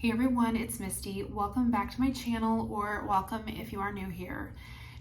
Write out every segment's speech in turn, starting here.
Hey everyone, it's Misty. Welcome back to my channel, or welcome if you are new here.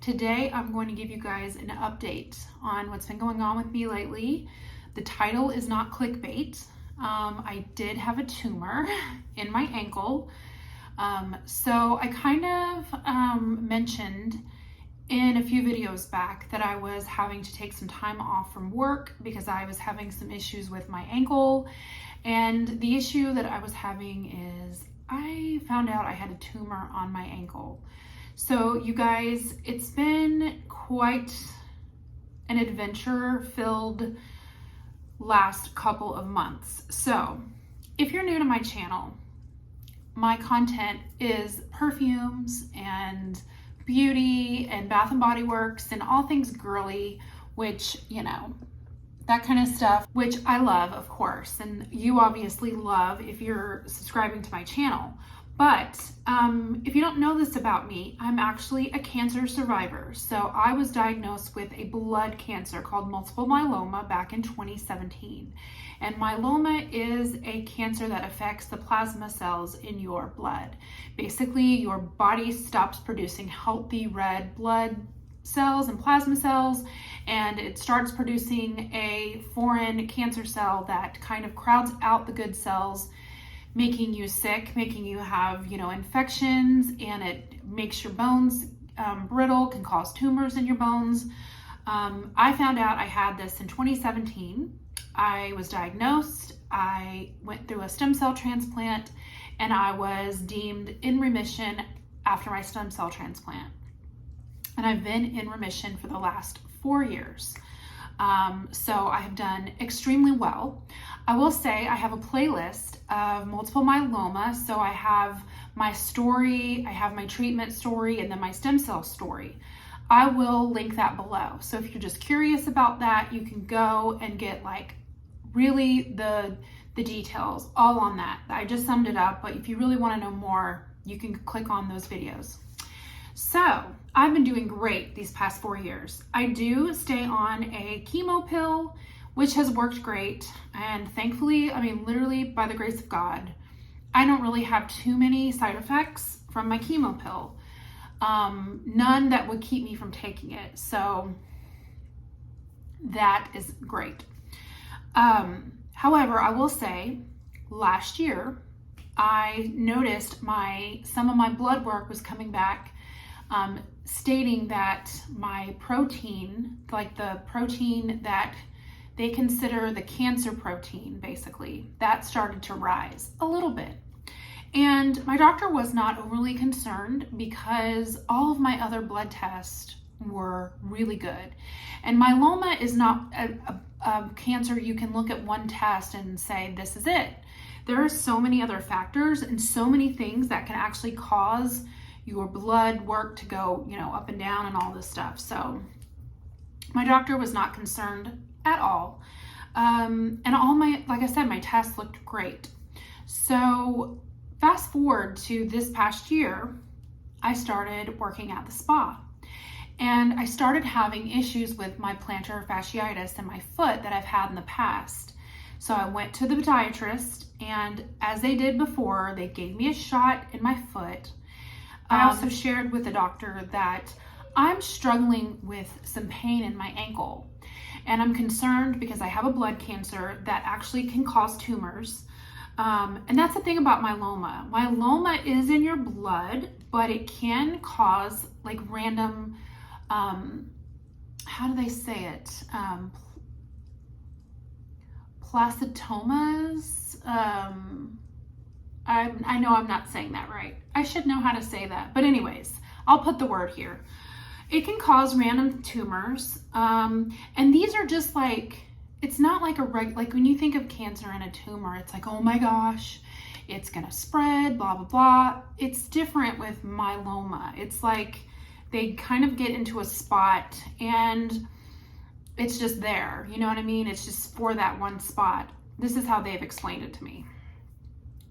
Today I'm going to give you guys an update on what's been going on with me lately. The title is not clickbait. I did have a tumor in my ankle. So I kind of mentioned in a few videos back that I was having to take some time off from work because I was having some issues with my ankle. And the issue that I was having is I found out I had a tumor on my ankle. So you guys, it's been quite an adventure-filled last couple of months. So if you're new to my channel, my content is perfumes and beauty and Bath and Body Works and all things girly, which, you know, that kind of stuff, which I love, of course, and you obviously love if you're subscribing to my channel. But if you don't know this about me, I'm actually a cancer survivor. So I was diagnosed with a blood cancer called multiple myeloma back in 2017. And myeloma is a cancer that affects the plasma cells in your blood. Basically, your body stops producing healthy red blood cells and plasma cells, and it starts producing a foreign cancer cell that kind of crowds out the good cells, making you sick, making you have, infections, and it makes your bones brittle, can cause tumors in your bones. I found out I had this in 2017. I was diagnosed, I went through a stem cell transplant, and I was deemed in remission after my stem cell transplant. And I've been in remission for the last 4 years. So I have done extremely well. I will say I have a playlist of multiple myeloma. So I have my story, I have my treatment story, and then my stem cell story. I will link that below. So if you're just curious about that, you can go and get really the details all on that. I just summed it up, but if you really want to know more, you can click on those videos. So I've been doing great these past 4 years. I do stay on a chemo pill, which has worked great. And thankfully, literally by the grace of God, I don't really have too many side effects from my chemo pill. None that would keep me from taking it. So that is great. However, I will say last year, I noticed some of my blood work was coming back, stating that my protein, the protein that they consider the cancer protein, basically, that started to rise a little bit. And my doctor was not overly concerned because all of my other blood tests were really good. And myeloma is not a cancer you can look at one test and say, this is it. There are so many other factors and so many things that can actually cause your blood work to go, up and down and all this stuff. So my doctor was not concerned at all. And like I said, my tests looked great. So fast forward to this past year, I started working at the spa. And I started having issues with my plantar fasciitis in my foot that I've had in the past. So I went to the podiatrist, and as they did before, they gave me a shot in my foot. I also shared with the doctor that I'm struggling with some pain in my ankle. And I'm concerned because I have a blood cancer that actually can cause tumors. And that's the thing about myeloma. Myeloma is in your blood, but it can cause random, how do they say it? Placentomas. I know I'm not saying that right. I should know how to say that. But anyways, I'll put the word here. It can cause random tumors. And these are just it's not like when you think of cancer and a tumor, it's like, oh my gosh, it's going to spread, blah, blah, blah. It's different with myeloma. It's they kind of get into a spot and it's just there. You know what I mean? It's just for that one spot. This is how they've explained it to me.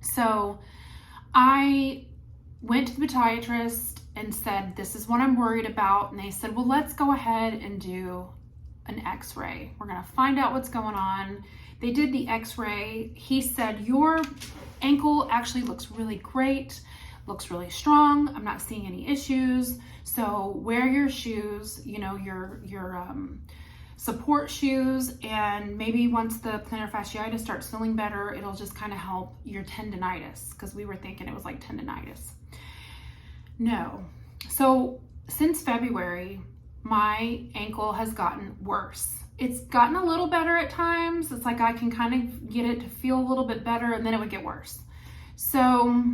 So I went to the podiatrist and said, this is what I'm worried about. And they said, well, let's go ahead and do an x-ray. We're going to find out what's going on. They did the x-ray. He said, your ankle actually looks really great, looks really strong. I'm not seeing any issues. So wear your shoes, you know, your support shoes, and maybe once the plantar fasciitis starts feeling better, it'll just kind of help your tendonitis, because we were thinking it was like tendonitis. No. So since February, my ankle has gotten worse. It's gotten a little better at times. It's like I can kind of get it to feel a little bit better, and then it would get worse. So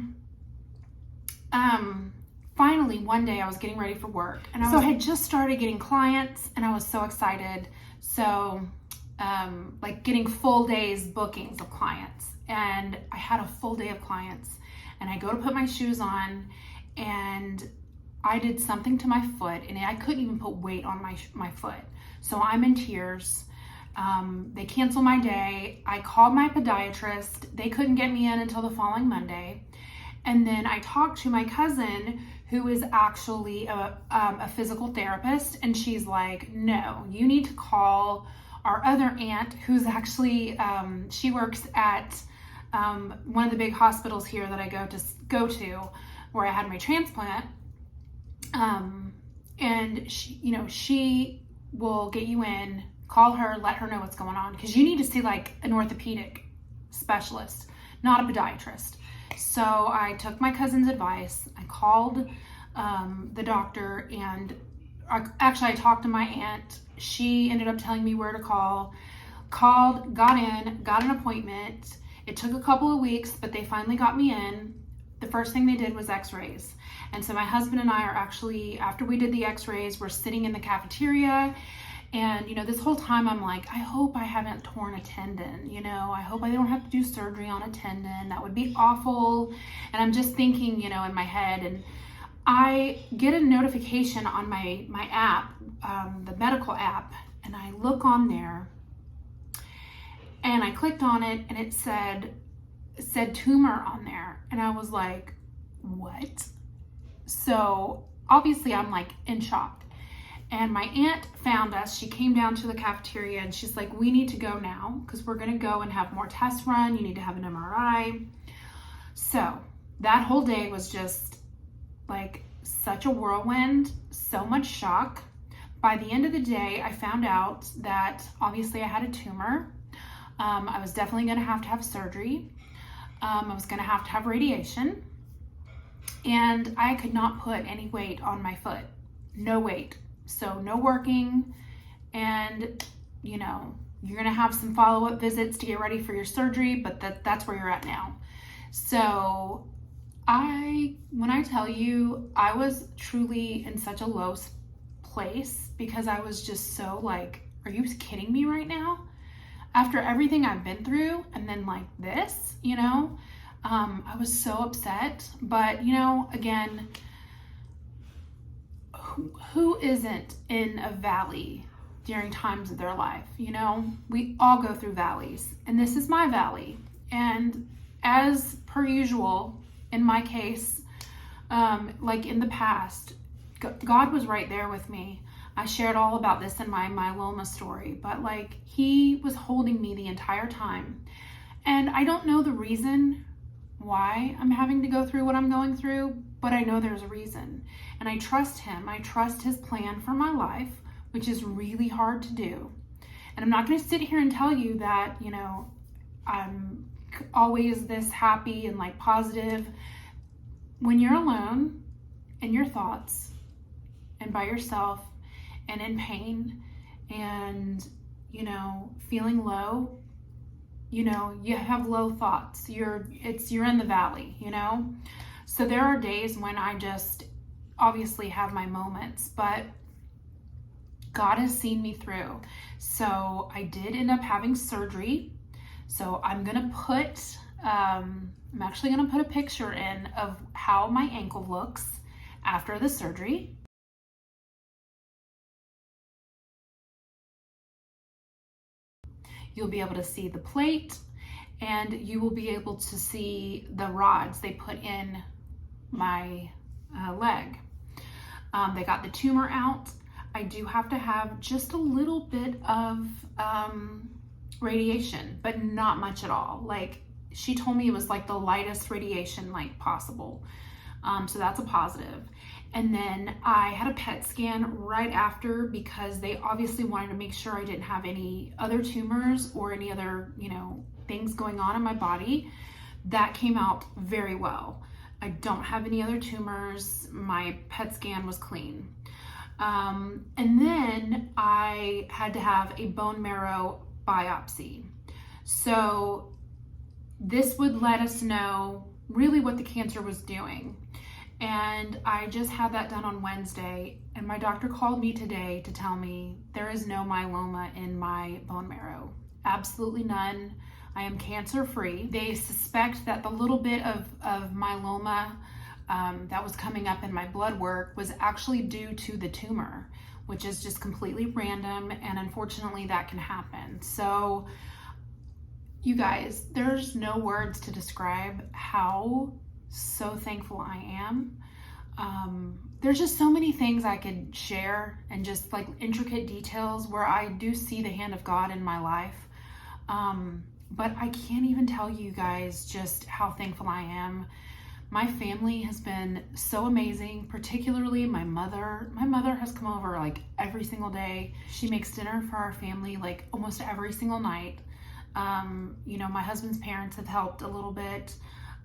finally one day I was getting ready for work, and I had just started getting clients, and I was so excited. So like getting full days bookings of clients, and I had a full day of clients, and I go to put my shoes on, and I did something to my foot, and I couldn't even put weight on my foot. So I'm in tears. They canceled my day. I called my podiatrist. They couldn't get me in until the following Monday. And then I talked to my cousin, who is actually a physical therapist, and she's like, no, you need to call our other aunt, who's actually, she works at one of the big hospitals here that I go to where I had my transplant. And she, you know, she will get you in, call her, let her know what's going on, because you need to see like an orthopedic specialist, not a podiatrist. So I took my cousin's advice. I called the doctor, and actually I talked to my aunt. She ended up telling me where to call. Called, got in, got an appointment. It took a couple of weeks, but they finally got me in. The first thing they did was x-rays. And so my husband and I are actually, after we did the x-rays, we're sitting in the cafeteria. And, you know, this whole time I'm like, I hope I haven't torn a tendon, you know, I hope I don't have to do surgery on a tendon. That would be awful. And I'm just thinking, you know, in my head, and I get a notification on my app, the medical app, and I look on there, and I clicked on it, and it said tumor on there. And I was like, what? So obviously I'm like in shock. And my aunt found us. She came down to the cafeteria, and she's like, we need to go now, because we're going to go and have more tests run. You need to have an MRI. So that whole day was just like such a whirlwind, so much shock. By the end of the day, I found out that obviously I had a tumor. I was definitely going to have surgery. I was going to have radiation, and I could not put any weight on my foot. No weight. So no working, and you know, you're going to have some follow-up visits to get ready for your surgery, but that's where you're at now. So when I tell you, I was truly in such a low place, because I was just so like, are you kidding me right now? After everything I've been through, and then like this, you know, I was so upset. But, you know, again, who isn't in a valley during times of their life? You know, we all go through valleys, and this is my valley. And as per usual, in my case, like in the past, God was right there with me. I shared all about this in my myeloma story, but like he was holding me the entire time. And I don't know the reason why I'm having to go through what I'm going through, but I know there's a reason. And I trust him. I trust his plan for my life, which is really hard to do. And I'm not going to sit here and tell you that, you know, I'm always this happy and like positive. When you're alone in your thoughts and by yourself and in pain and, you know, feeling low, you know, you have low thoughts. You're in the valley, you know? So there are days when I just obviously have my moments, but God has seen me through. So I did end up having surgery. So I'm going to put, I'm actually going to put a picture in of how my ankle looks after the surgery. You'll be able to see the plate, and you will be able to see the rods they put in my leg. They got the tumor out. I do have to have just a little bit of radiation, but not much at all. Like, she told me it was like the lightest radiation like possible. So that's a positive. And then I had a PET scan right after because they obviously wanted to make sure I didn't have any other tumors or any other, things going on in my body. That came out very well. I don't have any other tumors. My PET scan was clean. And then I had to have a bone marrow biopsy. So this would let us know really what the cancer was doing. And I just had that done on Wednesday, and my doctor called me today to tell me there is no myeloma in my bone marrow. Absolutely none. I am cancer free. They suspect that the little bit of myeloma that was coming up in my blood work was actually due to the tumor, which is just completely random, and unfortunately that can happen. So you guys, there's no words to describe how so thankful I am. There's just so many things I could share, and just like intricate details where I do see the hand of God in my life. But I can't even tell you guys just how thankful I am. My family has been so amazing, particularly my mother. My mother has come over like every single day. She makes dinner for our family like almost every single night. My husband's parents have helped a little bit.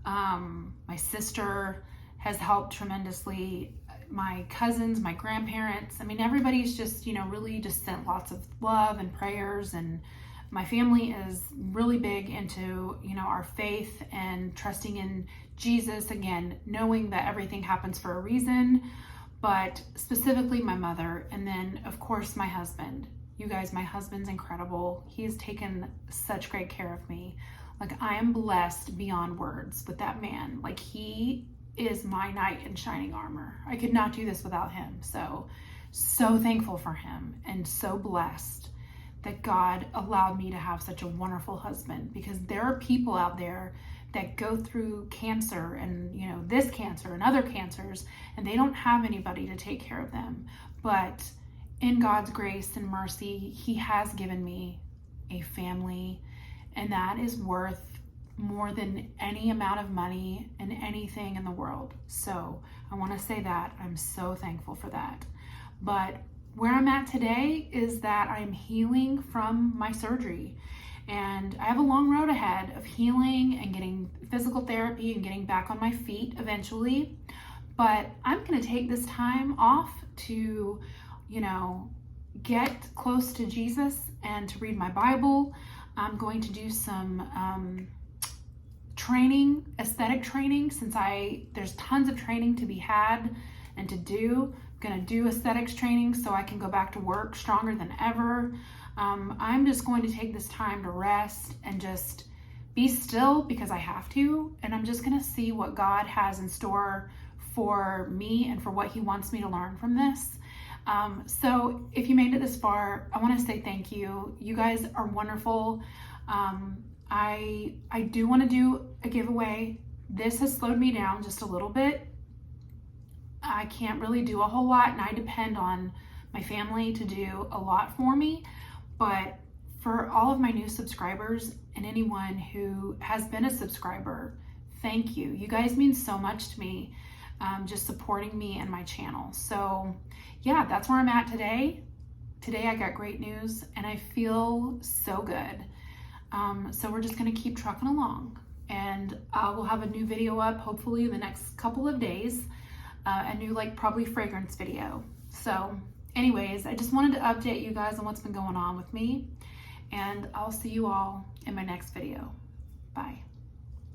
My sister has helped tremendously. My cousins, my grandparents, everybody's just, really just sent lots of love and prayers. And my family is really big into, our faith and trusting in Jesus, again, knowing that everything happens for a reason, but specifically my mother. And then of course my husband. You guys, my husband's incredible. He has taken such great care of me. Like, I am blessed beyond words with that man. Like, he is my knight in shining armor. I could not do this without him. So thankful for him, and so blessed that God allowed me to have such a wonderful husband, because there are people out there that go through cancer and, this cancer and other cancers, and they don't have anybody to take care of them. But in God's grace and mercy, he has given me a family, and that is worth more than any amount of money and anything in the world. So I want to say that I'm so thankful for that. But where I'm at today is that I'm healing from my surgery, and I have a long road ahead of healing and getting physical therapy and getting back on my feet eventually. But I'm going to take this time off to, get close to Jesus and to read my Bible. I'm going to do some training, aesthetic training, since there's tons of training to be had and to do. I'm going to do aesthetics training so I can go back to work stronger than ever. I'm just going to take this time to rest and just be still, because I have to, and I'm just going to see what God has in store for me and for what he wants me to learn from this. So if you made it this far, I want to say thank you. You guys are wonderful. I do want to do a giveaway. This has slowed me down just a little bit. I can't really do a whole lot, and I depend on my family to do a lot for me. But for all of my new subscribers and anyone who has been a subscriber, thank you. You guys mean so much to me, just supporting me and my channel. So yeah, that's where I'm at today. Today I got great news, and I feel so good. So we're just gonna keep trucking along, and we'll have a new video up hopefully in the next couple of days, a new probably fragrance video. So anyways, I just wanted to update you guys on what's been going on with me, and I'll see you all in my next video. Bye.